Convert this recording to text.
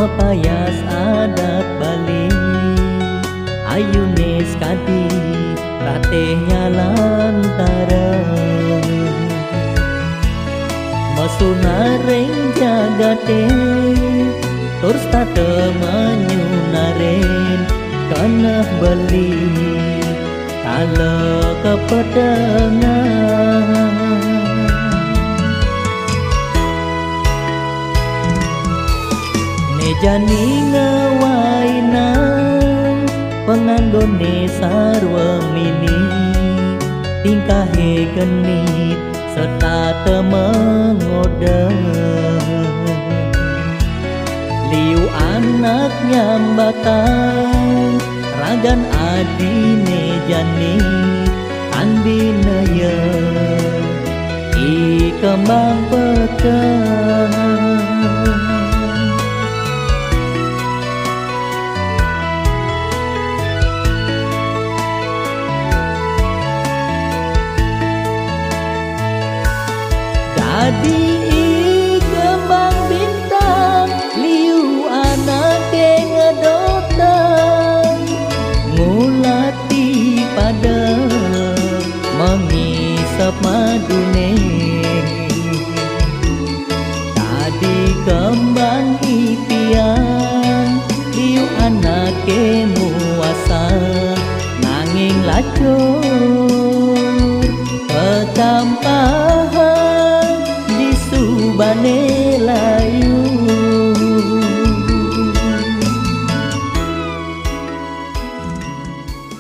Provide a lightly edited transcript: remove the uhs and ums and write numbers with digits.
mapayas adat Bali ayune skadi ratehnya lantaran masunareng jagate terus tata menyunaren kanah Bali kala kepedangan nejani ngawainan penganggone sarwa mini tingkahe genit serta temengodeng liu anak nyambatan ragan adine jani andinaya i kembang petang Adi kembang bintang liu anak ngedotang ngulati pada mengisap madune tadi kembang impian liu anak muasa nanging lacur petampa